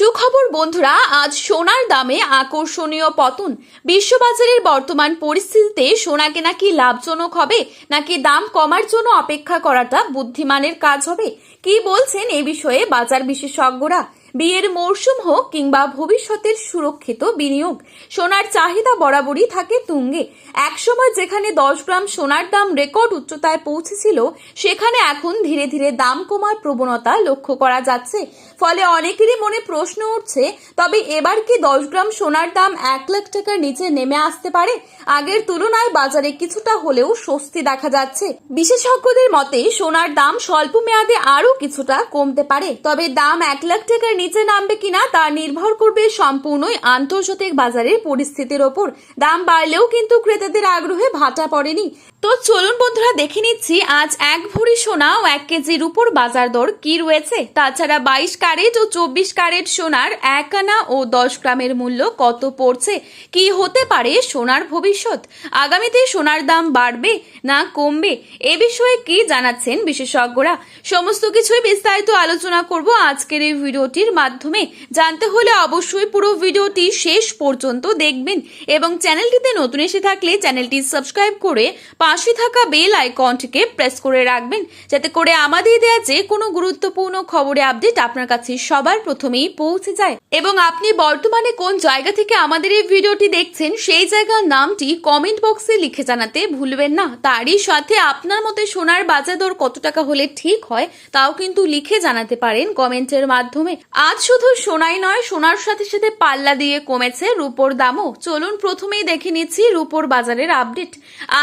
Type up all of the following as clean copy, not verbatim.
সুখবর বন্ধুরা, আজ সোনার দামে আকর্ষণীয় পতন। বিশ্ববাজারের বর্তমান পরিস্থিতিতে সোনা কেনা কি লাভজনক হবে নাকি দাম কমার জন্য অপেক্ষা করাটা বুদ্ধিমানের কাজ হবে? কি বলছেন এ বিষয়ে বাজার বিশেষজ্ঞরা? বিয়ের মরশুম হোক কিংবা ভবিষ্যতের সুরক্ষিত বিনিয়োগ, সোনার চাহিদা বরাবরই থাকে তুঙ্গে। একসময় যেখানে 10 গ্রাম সোনার দাম রেকর্ড উচ্চতায় পৌঁছেছিল, সেখানে এখন ধীরে ধীরে দাম কমার প্রবণতা লক্ষ্য করা যাচ্ছে। ফলে অনেকেরই মনে প্রশ্ন উঠছে, তবে এবার কি 10 গ্রাম সোনার দাম 1 লাখ টাকার নিচে নেমে আসতে পারে? আগের তুলনায় বাজারে কিছুটা হলেও স্বস্তি দেখা যাচ্ছে। বিশেষজ্ঞদের মতে সোনার দাম স্বল্প মেয়াদে আরো কিছুটা কমতে পারে, তবে দাম 1 লাখ টাকার নিচে নামবে কিনা তা নির্ভর করবে সম্পূর্ণই আন্তর্জাতিক বাজারের পরিস্থিতির ওপর। দাম বাড়লেও কিন্তু ক্রেতাদের আগ্রহে ভাটা পড়েনি। তো চলুন বন্ধুরা, দেখে নিচ্ছি আজ 1 ভরি সোনা ও 1 কেজির উপর বাজার দর কি রয়েছে। তাছাড়া 22 ক্যারেট ও 24 ক্যারেট সোনার 1 আনা ও 10 গ্রামের মূল্য কত পড়ছে, কি হতে পারে সোনার ভবিষ্যৎ, আগামীতে সোনার দাম বাড়বে না কমবে, এ বিষয়ে কি জানাচ্ছেন বিশেষজ্ঞরা, সমস্ত কিছুই বিস্তারিত আলোচনা করব আজকের এই ভিডিওটির মাধ্যমে। জানতে হলে অবশ্যই পুরো ভিডিওটি শেষ পর্যন্ত দেখবেন এবং চ্যানেলটিতে নতুন এসে থাকলে চ্যানেলটি সাবস্ক্রাইব করে পাশে থাকা বেল আইকনটিকে প্রেস করে রাখবেন, যাতে করে আমাদের দেয়া যে কোনো গুরুত্বপূর্ণ খবরের আপডেট আপনার কাছে সবার প্রথমেই পৌঁছে যায়। এবং আপনি বর্তমানে কোন জায়গা থেকে আমাদের এই ভিডিওটি দেখছেন, সেই জায়গার নামটি কমেন্ট বক্সে লিখে জানাতে ভুলবেন না। তারই সাথে আপনার মতে সোনার বাজার দর কত টাকা হলে ঠিক হয় তাও কিন্তু লিখে জানাতে পারেন কমেন্টের মাধ্যমে। আজ শুধু সোনাই নয়, সোনার সাথে সাথে পাল্লা দিয়ে কমেছে রূপোর দামও। চলুন প্রথমেই দেখে নিচ্ছি রূপোর বাজারের আপডেট।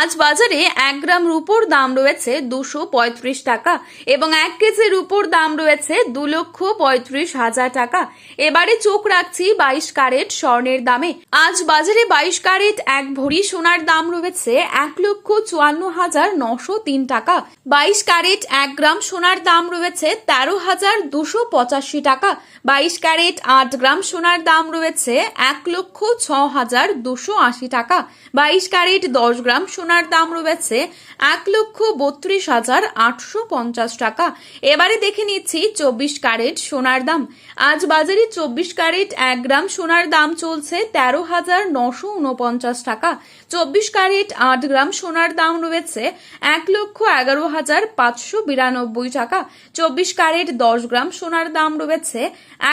আজ বাজারে 1 গ্রাম রূপোর দাম রয়েছে 235 টাকা এবং 1 কেজি রূপোর দাম রয়েছে 2,35,000 টাকা। এবারে চোখ রাখছি 22 ক্যারেট স্বর্ণের দামে। আজ বাজারে 22 ক্যারেট 1 ভরি সোনার দাম রয়েছে 1,54,903 টাকা। 22 ক্যারেট 1 গ্রাম সোনার দাম রয়েছে 13,285 টাকা। 22 ক্যারেট 8 গ্রাম সোনার দাম রয়েছে 1,06,280 টাকা। 22 ক্যারেট 10 গ্রাম সোনার দাম রয়েছে 1,32,850 টাকা। এবারে দেখে নিচ্ছি 24 ক্যারেট সোনার দাম। আজ বাজারে 24 ক্যারেট 1 গ্রাম সোনার দাম চলছে 13,949 টাকা। 24 ক্যারেট 8 গ্রাম সোনার দাম রয়েছে 1,11,592 টাকা। 24 ক্যারেট 10 গ্রাম সোনার দাম রয়েছে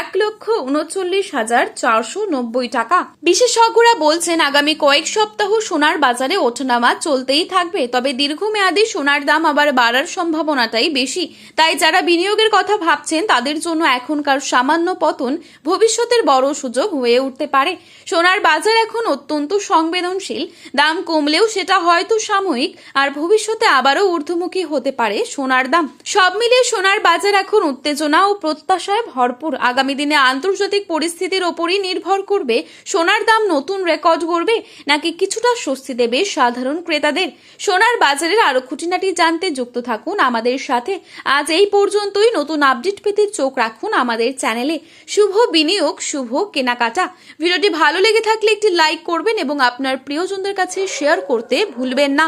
1,39,490 টাকা। বিশেষজ্ঞরা বলছেন আগামী কয়েক সপ্তাহ সোনার বাজারে ওঠানামা চলতেই থাকবে, তবে দীর্ঘমেয়াদী সোনার দাম আবার বাড়ার সম্ভাবনাটাই বেশি। তাই যারা বিনিয়োগের কথা ভাবছেন তাদের জন্য এখনকার সামান্য পতন ভবিষ্যতের বড় সুযোগ হয়ে উঠতে পারে। সোনার বাজার এখন অত্যন্ত সংবেদনশীল, দাম কমলেও সেটা হয়তো সাময়িক, আর ভবিষ্যতে আবারও ঊর্ধ্বমুখী হতে পারে সোনার দাম। সব মিলিয়ে সোনার বাজার এখন উত্তেজনা ও প্রত্যাশায় ভরপুর। আগামী দিনে আন্তর্জাতিক পরিস্থিতির ওপরই নির্ভর করবে সোনার দাম নতুন রেকর্ড গড়বে নাকি কিছুটা স্বস্তি দেবে সাধারণ ক্রেতাদের। সোনার বাজারের আরো খুঁটিনাটি জানতে যুক্ত থাকুন আমাদের সাথে। আজ এই পর্যন্তই। নতুন আপডেট পেতে চোখ রাখুন আমাদের চ্যানেলে। শুভ বিনিয়োগ, শুভ কেনাকাটা। ভিডিওটি ভালো লেগে থাকলে একটি লাইক করবেন এবং আপনার প্রিয়জনদের কাছে শেয়ার করতে ভুলবেন না।